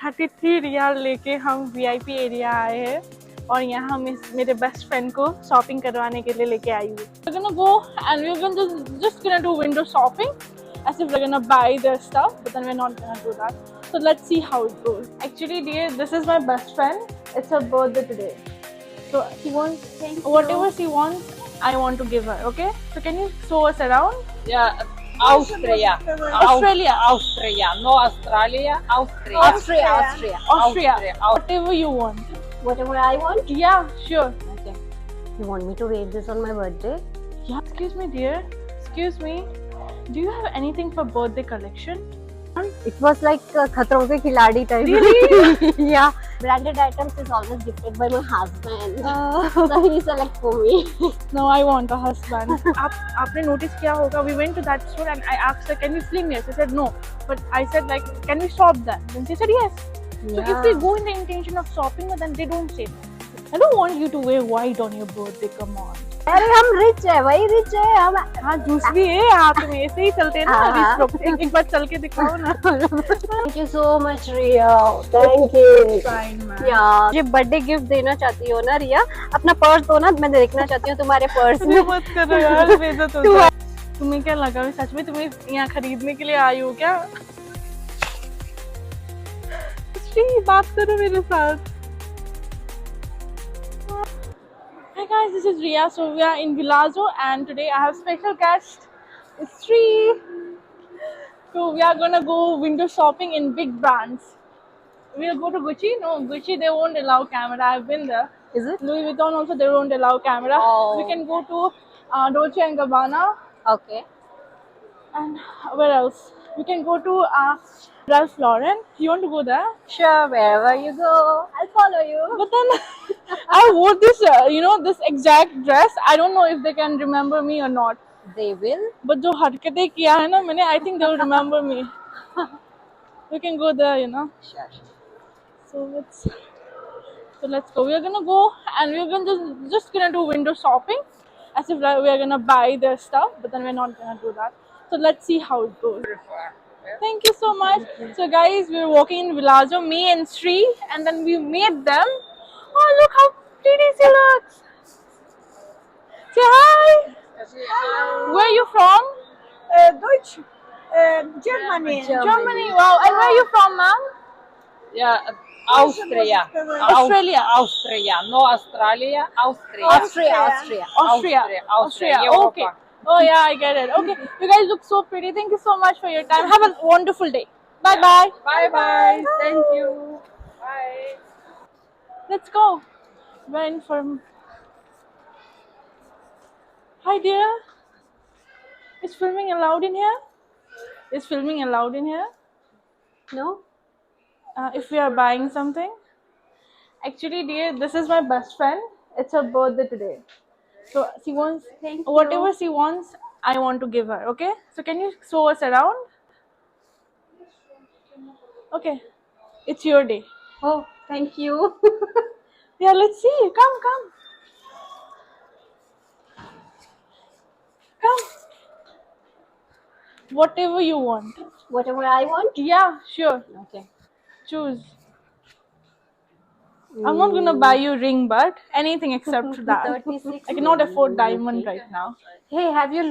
33 रियाल लेके हम VIP area आए हैं और यहाँ हम मेरे बेस्ट फ्रेंड को शॉपिंग करवाने के लिए लेके आई हूँ. We're gonna go and we're gonna just gonna do window shopping as if we're gonna buy their stuff, but then we're not gonna do that. So let's see how it goes. Actually, dear, this is my best friend. It's her birthday today. So she wants whatever she wants, I want to give her. Okay? So can you show us around? Yeah, Austria. Australia. Austria, no Australia, Austria. Austria. Whatever you want. Whatever I want. Yeah, sure. Okay. You want me to wear this on my birthday? Yeah. Excuse me, dear. Excuse me. Do you have anything for birthday collection? It was like Khatron Ke Khiladi type. Really? Yeah. Branded items is always gifted by my husband. So he select for me. No, I want a husband. आपने notice किया होगा? We went to that store and I asked her, "Can we film here?" She said no. But I said like, "Can we shop that?" Then she said yes. So if they go in the intention of shopping, then they don't say no. I don't want you to wear white on your birthday. Come on. अरे हम rich है भाई, rich है हम. हाँ juice भी है हाथ में, ऐसे ही चलते हैं ना रिच लोग. एक बार चल के दिखाओ ना. Thank you so much Riya. Thank you. Fine, man. Yeah. ये बर्थडे गिफ्ट देना चाहती हो ना रिया? अपना पर्स दो ना, मैं देखना चाहती हूँ तुम्हारे पर्स में. मत करो यार, बेइज्जत हो जाए. तुम्हें क्या लगा मैं सच में तुम्हें यहाँ खरीदने के लिए आई हूँ क्या? श्री बात करो मेरे साथ. Hi guys, this is Ria. So we are in Villaggio and today I have special guest. It's Sri. So we are gonna go window shopping in big brands. We'll go to Gucci. No, Gucci they won't allow camera. I've been there. Is it? Louis Vuitton also they won't allow camera. Oh. We can go to Dolce and Gabbana. Okay. And where else? We can go to Ralph Lauren. You want to go there? Sure, wherever you go, I'll follow you. But then I wore this, this exact dress. I don't know if they can remember me or not. They will. But जो हरकतें किया है ना मैंने, I think they will remember me. We can go there, Sure. So let's go. We are gonna go and we're gonna just gonna do window shopping, as if we are gonna buy their stuff. But then we're not gonna do that. So let's see how it goes. Thank you so much. So guys, we were walking in Villaggio, me and Sri, and then we met them. Oh, look how pretty she looks. Say hi. Where are you from? Deutsch, Germany. Germany. Wow. And where are you from, ma'am? Yeah, Austria. Australia. Austria, no Australia, Austria. Austria. Europa. Okay. Oh yeah, I get it. Okay. You guys look so pretty. Thank you so much for your time. Have a wonderful day. Bye bye. Bye bye. Thank you. Bye. Let's go. We're in for. Hi dear. Is filming allowed in here? Is filming allowed in here? No? If we are buying something? Actually, dear, this is my best friend. It's her birthday today. So she wants whatever she wants, I want to give her. Okay? So can you show us around? Okay. It's your day. Oh, thank you. Yeah, let's see. Come. Come. Whatever you want. Whatever I want. Yeah, sure. Okay. Choose. I'm not gonna buy you a ring, but anything except that. 36. I cannot afford diamond right now. Hey, have you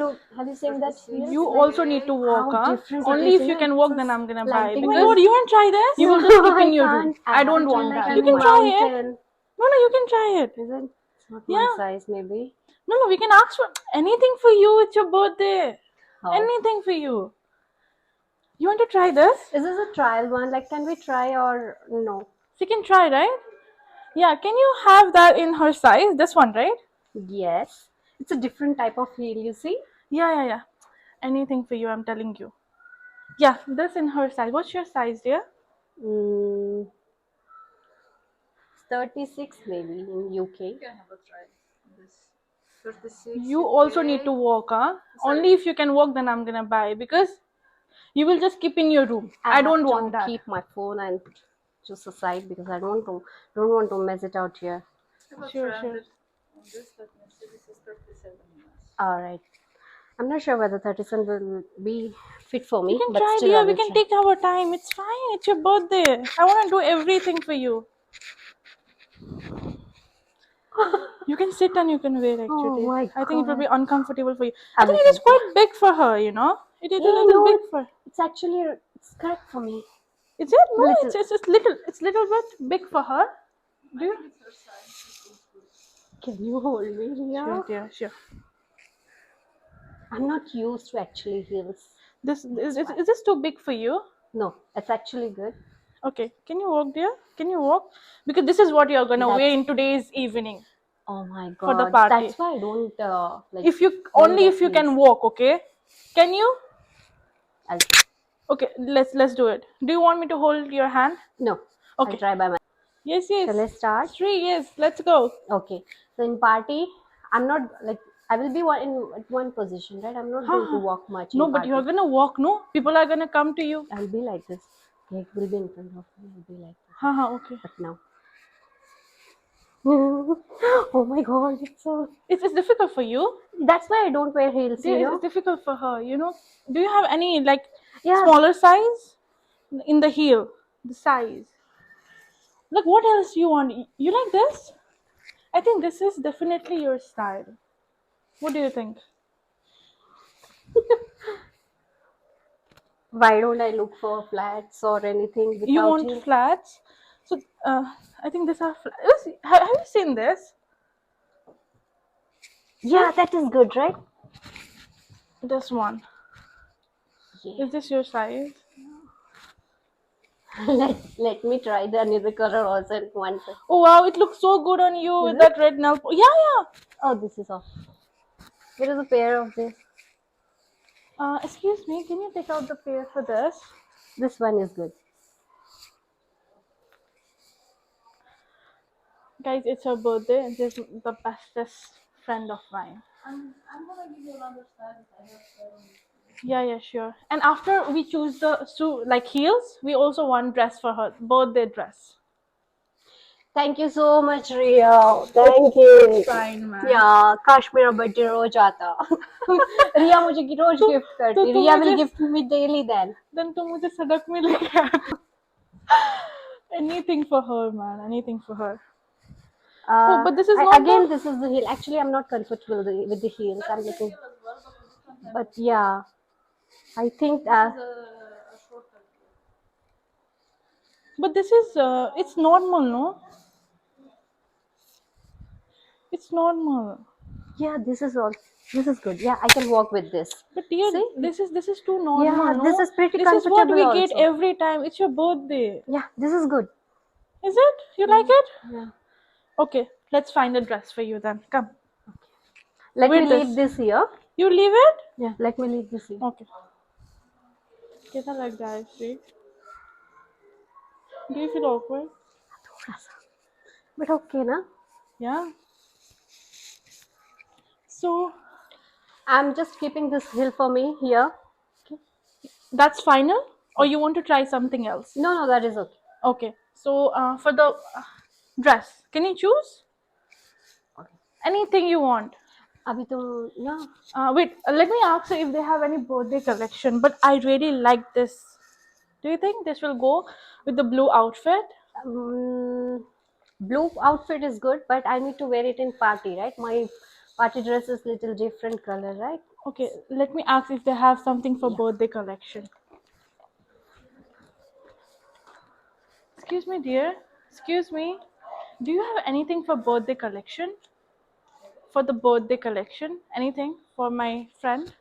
seen that here? You also need to walk, How huh? different Only it if is, you na? can walk, then I'm gonna buy it. Lighting Because was- you want to try this? You will just keep in your room. I don't haven't want done that. like You can a try it. mountain. No, you can try it. Is it? It's not Yeah. my size, maybe. No, we can ask for anything for you. It's your birthday. How? Anything for you. You want to try this? Is this a trial one? Like, can we try or no? She can try, right? Yeah, can you have that in her size? This one, right? Yes. It's a different type of heel, you see? Yeah. Anything for you, I'm telling you. Yeah, this in her size. What's your size, dear? 36 maybe in UK. You also need to walk, huh? Only if you can walk, then I'm gonna buy, because you will just keep in your room. I don't have want to that. keep my phone and just aside because I don't want to mess it out here. Sure. All right. I'm not sure whether 37 will be fit for me, You can but try, still I dear. We will can try. take our time. It's fine. It's your birthday. I want to do everything for you. You can sit and you can wear Oh actually. my I think it will god. be uncomfortable for you. I I will think it is try. quite big for her, you know. It Yeah, is no, big for. it's actually it's correct for me. Is it? No, Little. it's little. It's little bit big for her. Do you? Can you hold me, Ria? Sure, dear. Sure. I'm not used to actually heels. This is this too big for you? No, it's actually good. Okay. Can you walk, dear? Can you walk? Because this is what you're gonna wear That's in today's evening oh my for the god. party. That's why I don't like If you don't only get if you heels. can walk, okay? Can you? I'll, Okay. Let's do it. Do you want me to hold your hand? no, I'll Okay. try by my. Yes. Shall I Yes. start? 3. Yes. Let's go. Okay. So in party, I'm not like I will be in at one position, right? I'm not going to walk much No, in but party. you're gonna walk. No, people are gonna come to you. I'll be like this. Cake will be in front of me. I'll be like this. Okay. But now. Oh my god, it's so. It's difficult for you. That's why I don't wear heels, you It's know? difficult for her. You know. Do you have any like Yeah, smaller size in the heel? The size. Like what else you want? You like this? I think this is definitely your style. What do you think? why don't I look for flats or anything You without want heels? flats? So I think these are flats. Have you seen this? Yeah, that is good, right? This one. Yeah. Is this your size? Let me try the another color also at once. Oh wow, it looks so good on you with it? that red nail. Yeah. Oh, this is off. There is a pair of this. Excuse me, can you take out the pair for this? This one is good. Guys, it's her birthday and she's the bestest friend of mine. Yeah, sure. And after we choose the like heels, we also want dress for her, birthday dress. Thank you so much, Ria. Thank you. Fine, man. Yeah, काश मेरा birthday रोज आता. रिया मुझे की रोज gift करती. तुम Ria will मुझे- gift me daily then. Then तुम मुझे सड़क में लेके आना. Anything for her, man. Anything for her. Oh, but this is not again. the- This is the heel. Actually, I'm not comfortable with the heels. I'm looking, but yeah, I think But this is it's normal, no? It's normal. yeah, this is all. This is good. Yeah, I can walk with this. But dear, See? this is too normal. Yeah, no? this is pretty This is what we comfortable get also. every time. It's your birthday. Yeah, this is good. Is it? You like it? Yeah. Okay, let's find a dress for you then. Come. Let With me leave this here. You leave it? Yeah, let me leave this here. Okay. कैसा लग रहा है Shri? Do you feel awkward? थोड़ा सा. But okay, na? Yeah. So I'm just keeping this heel for me here. that's final, or you want to try something else? No, that is okay. Okay. So for the dress, can you choose anything you want? अभी तो ना. Wait, let me ask you if they have any birthday collection. But I really like this. Do you think this will go with the blue outfit? Blue outfit is good, but I need to wear it in party, right? My party dress is little different color, right? Okay, let me ask if they have something for birthday collection. Excuse me, dear. Excuse me. Do you have anything for birthday collection? For the birthday collection? Anything for my friend?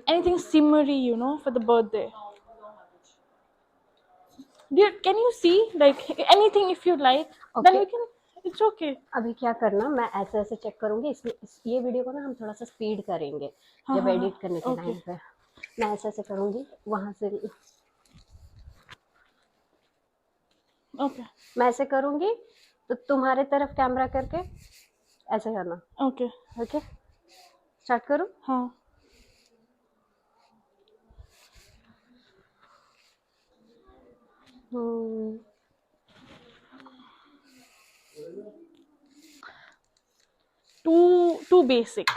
Anything simmery, you know, for the birthday? Dear, can you see? Like, anything if you like. Then Okay. we can, it's okay. अभी क्या करना, मैं ऐसे ऐसे check करूंगी. ये video को ना हम थोड़ा सा स्पीड करेंगे जब एडिट करने के टाइम पे. मैं ऐसे ऐसे करूंगी वहां से. Okay. मैं ऐसे करूंगी तो तुम्हारे तरफ कैमरा करके ऐसे करना. Okay. ओके, स्टार्ट करूं. हाँ. Too basic.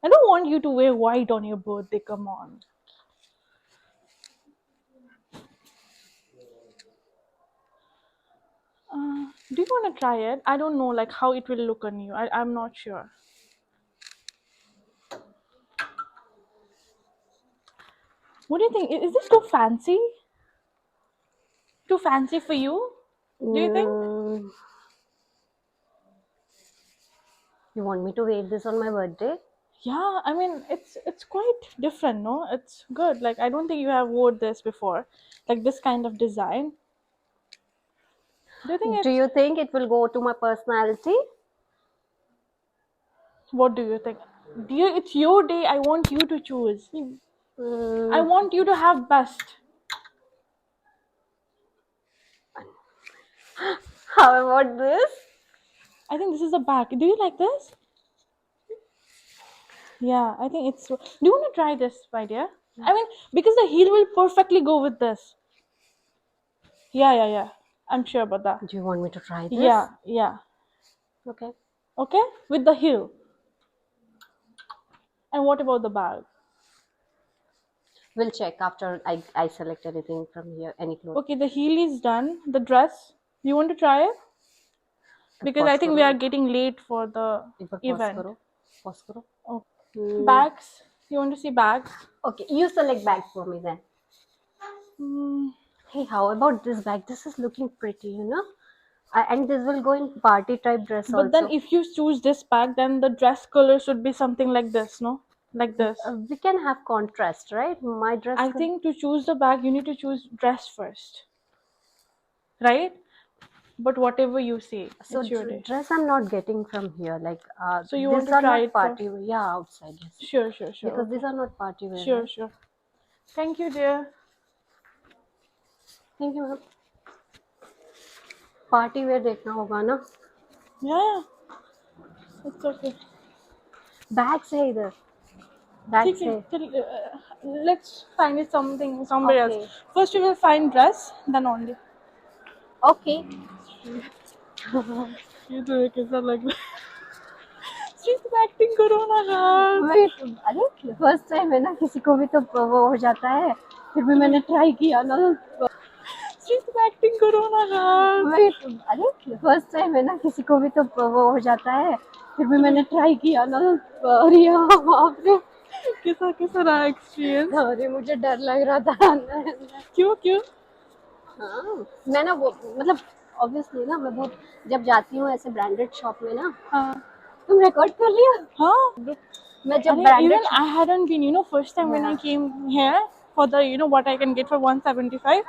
I don't want you to wear white on your birthday. Come on. Do you want to try it? I don't know, like how it will look on you. I'm not sure. What do you think? Is this too fancy? Too fancy for you? Do you think? Mm, you want me to wear this on my birthday? Yeah, I mean it's quite different, no? It's good. Like I don't think you have wore this before, like this kind of design. Do you think Do it's? you think it will go to my personality? What do you think? Dear, it's your day. I want you to choose. I Mm, want you to have best. how about this? I think this is the back. Do you like this? Yeah, I think it's. Do you want to try this, my dear? I mean, because the heel will perfectly go with this. Yeah. I'm sure about that. Do you want me to try this? Yeah. Okay. Okay, with the heel. And what about the bag? We'll check after I select anything from here, any clothes. Okay, the heel is done. The dress. You want to try it? Because I Pause think we करो, are getting late for the एक बार pause event. करो, pause करो. Oh. Hmm. Bags. You want to see bags? Okay, you select bag for me then. Hmm. Hey, how about this bag? This is looking pretty, you know. And this will go in party type dress But also. then if you choose this bag, then the dress color should be something like this, no? Like this. We can have contrast, right? My dress. I think to choose the bag, you need to choose dress first. Right? But whatever you say, So it's your day. dress I'm not getting from here. Like So you these want to are try not it for- party wear. Yeah, outside. Yes. Sure. Because Okay. these are not party wear. Sure. Right? Thank you, dear. Thank you, ma'am. Party wear देखना होगा ना. Yeah. It's okay. Bags है इधर. Bags ठीक है, है. let's find it somewhere Okay. else. First we will find dress, then only. Okay. ये तो कैसा लग रहा है? She's acting करो ना यार. Wait, अरे फर्स्ट टाइम है ना, किसी को भी तो वो हो जाता है. फिर भी मैंने ट्राई किया ना. She's acting करो ना यार. Wait, अरे फर्स्ट टाइम है ना, किसी को भी तो वो हो जाता है. फिर भी मैंने ट्राई किया ना. अरे बाप रे. कैसा रहा एक्सपीरियंस? अरे मुझे डर लग रहा था. क्यों? हाँ, मैं ना वो मतलब ऑब्वियसली ना, मैं बहुत जब जाती हूँ ऐसे ब्रांडेड शॉप में ना. हाँ. तुम रिकॉर्ड कर लिया? हाँ. मैं जब अरे, branded even I hadn't been, first time when I came here for the, what I can get for 175.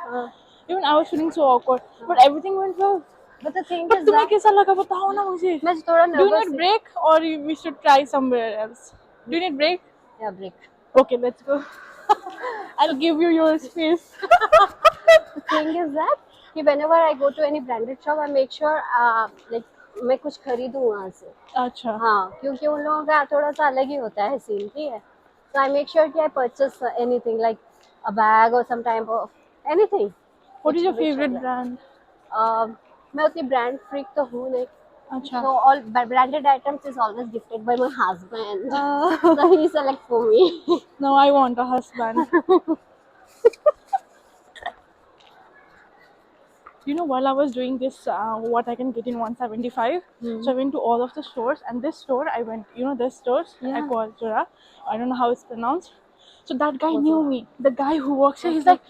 Even I was feeling so awkward, but everything went well. But the thing But is तुम्हें that कैसा लगा बताओ ना मुझे. मैं थोड़ा Do you nervous need break or we should try somewhere else? Do you need break? या break. Okay, let's go. I'll give you your space. The thing is that कि whenever I go to any branded shop, I make sure like मैं कुछ खरीदूं वहाँ से. अच्छा. हाँ, क्योंकि उन लोगों का थोड़ा सा अलग ही होता है सीन, ठीक है. So I make sure कि I purchase anything like a bag or some type of anything. What is your which favorite I like. brand? मैं उतनी brand freak तो हूँ नहीं. अच्छा. So all branded items is always gifted by my husband. So he select for me. No, I want a husband. While I was doing this, what I can get in 175, so I went to all of the stores, and this store I went, this stores, Yeah. Aquatura, I don't know how it's pronounced. So that guy knew me. The guy who works here, he's like,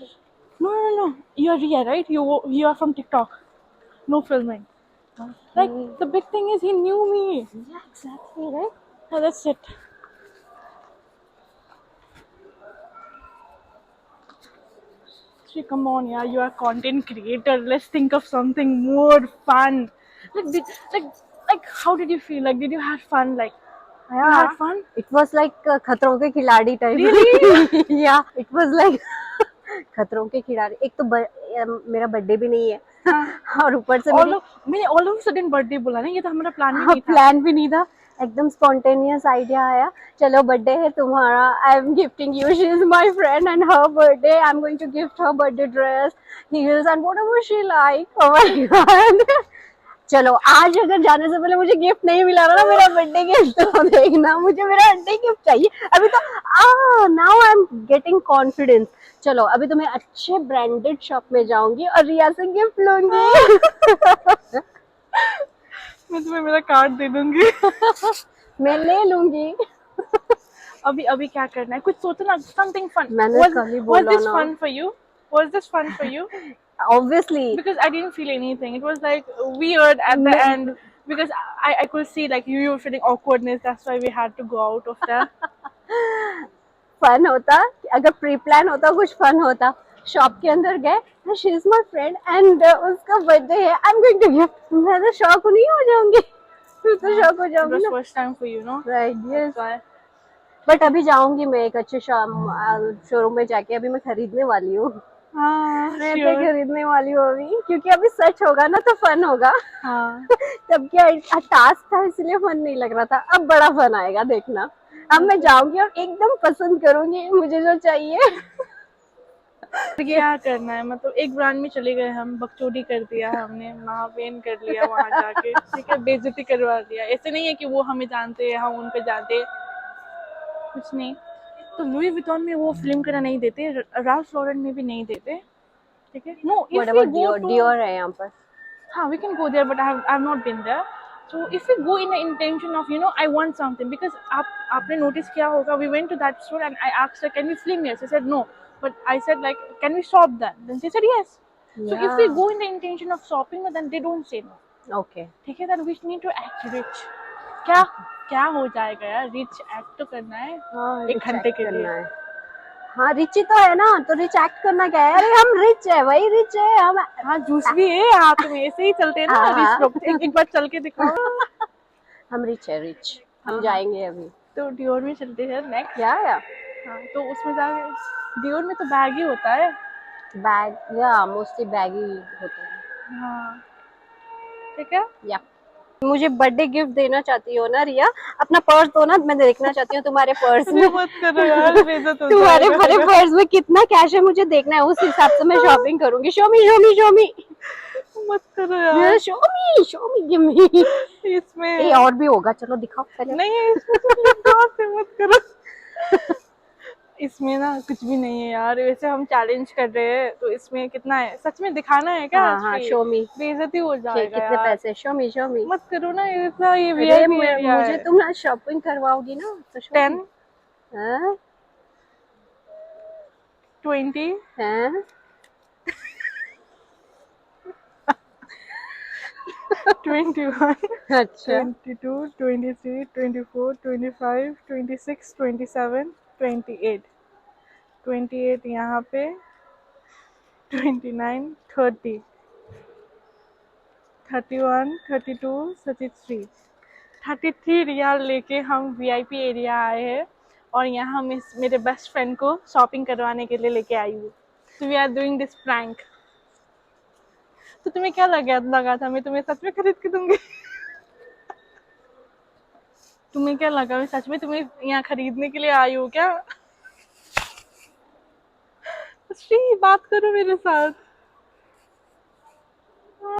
no, you're Ria, right? You are from TikTok. No filming. Like, the big thing is he knew me. Yeah, exactly, right? Yeah, that's it. Come on, yeah, you are a content creator. Let's think of something more fun. Like, how did you feel? Like, did you have fun? Like, you had fun? It was like खतरों के खिलाड़ी type. Really? Yeah, it was like खतरों के खिलाड़ी. एक तो मेरा birthday भी नहीं है. और ऊपर से मैंने all of a sudden birthday बोला ना, ये तो हमारा प्लान भी नहीं था. प्लान भी नहीं था. एकदम स्पॉन्टेनियस आइडिया आया. चलो बर्थडे है तुम्हारा, I am gifting you, she is my friend and her birthday, I am going to gift her birthday dress, heels and whatever she like. Oh my god. चलो आज अगर जाने से पहले मुझे गिफ्ट नहीं मिला ना मेरा बर्थडे गिफ्ट, तो देखना मुझे मेरा बर्थडे गिफ्ट चाहिए अभी तो। Now I am getting confidence. चलो अभी तो मैं अच्छे ब्रांडेड शॉप में जाऊंगी और रिया से गिफ्ट लूंगी। मैं तुम्हें मेरा कार्ड दे दूंगी। मैं ले लूंगी। अभी अभी क्या करना है, कुछ सोचो ना, समथिंग फन। मैंने कल ही बोला Was this ना। fun for you? Was this fun for you? Obviously Because I didn't feel anything. It was like weird at the end because I could see like you were feeling awkwardness. That's why we had to go out of there. Fun होता, अगर pre plan होता कुछ fun होता। Shop के अंदर गए, she is my friend and उसका birthday है, I am going to gift. मैं तो शॉक नहीं हो जाऊंगी, फिर तो शॉक हो It जाऊंगी was ना। first time for you, no? Right, yes. That's why. But अभी जाऊंगी मैं एक अच्छे शोरूम में जाके, अभी मैं खरीदने वाली हूँ। हाँ, मैं sure. खरीदने वाली हूँ अभी, क्योंकि अभी सच होगा ना तो फन होगा। हाँ. तब क्या टास्क था इसलिए फन नहीं लग रहा था, अब बड़ा फन आएगा देखना। अब मैं जाऊंगी और एकदम पसंद करूंगी मुझे जो चाहिए। क्या करना है, मतलब एक ब्रांड में चले गए हम, बकचोदी कर दिया हमने, महापेन कर लिया वहां जाके, ठीक है, बेइज्जती करवा दिया। ऐसे नहीं है कि वो हमें जानते हैं, हम उनको जानते हैं, कुछ नहीं। तो लुई विटॉन में वो फिल्म करना नहीं देते, राल्फ लॉरेन में भी नहीं देते, ठीक है। No, What if we about go Dior? Too, Dior है यहाँ पर। हाँ, we can go there, but I have not been there. So if we go in the intention of, you know, I want something, because आपने notice किया होगा, we went to that store and I asked her, can we film here? She said no, but I said like, can we shop that? Then she said yes. So if we go in the intention of shopping, then they don't say no. Okay, ठीक है, then we need to act rich. क्या क्या हो जाएगा यार, rich act तो करना है एक घंटे के लिए। हाँ रिच ही तो है ना, तो रिच एक्ट करना क्या है? अरे हम रिच है भाई, रिच है हम। हाँ, जूस भी है हाथ में, ऐसे ही चलते हैं ना हाँ। रिच लोग। एक बार चल के दिखाओ। हम रिच है, रिच। हम हाँ। जाएंगे अभी। तो डियोर में चलते हैं नेक्स्ट। या हाँ, तो उसमें जाके डियोर में तो बैग ही होता है। बैग, या मोस्टली बैग ही होता है। हाँ, ठीक है। या मुझे बर्थडे गिफ्ट देना चाहती हो ना रिया? अपना पर्स दो ना, मैं देखना चाहती हूँ तुम्हारे पर्स में। मत करो यार, बेइज्जत हो तुम्हारे जाएगा। भरे पर्स में कितना कैश है मुझे देखना है, उस हिसाब से मैं शॉपिंग करूंगी। शो मी, शो मी, शो मी। मत करो यार, शो मी, शो मी, गिव मी। इसमें और भी होगा, चलो दिखाओ पहले। नहीं है, इसमें तो लिखा से मत करो। इसमें ना कुछ भी नहीं है यार, वैसे हम चैलेंज कर रहे हैं, तो इसमें कितना है, सच में दिखाना है क्या? हाँ, शो मी। बेइज्जती हो जाएगा कितने यार। पैसे? शो मी, शो मी। मत करो ना ऐसा, ये अरे VIP एरिया मुझे है। तुम ना शॉपिंग करवाओगी ना तो show me। 10, हाँ? 20, हाँ? 21, अच्छा 22, 23, 24, 25, 26, 27, 28, 28 यहाँ पे, 29, 30, 31, 32, 33, 33 रियाल लेके हम VIP एरिया आए हैं, और यहाँ मेरे बेस्ट फ्रेंड को शॉपिंग करवाने के लिए लेके आई हूँ। तो we are doing this prank. तो तुम्हें क्या लगा था मैं तुम्हें सच में खरीद के दूंगी? तुम्हें क्या लगा मैं सच में तुम्हें यहाँ खरीदने के लिए आई हूँ क्या? श्री, बात करो मेरे साथ।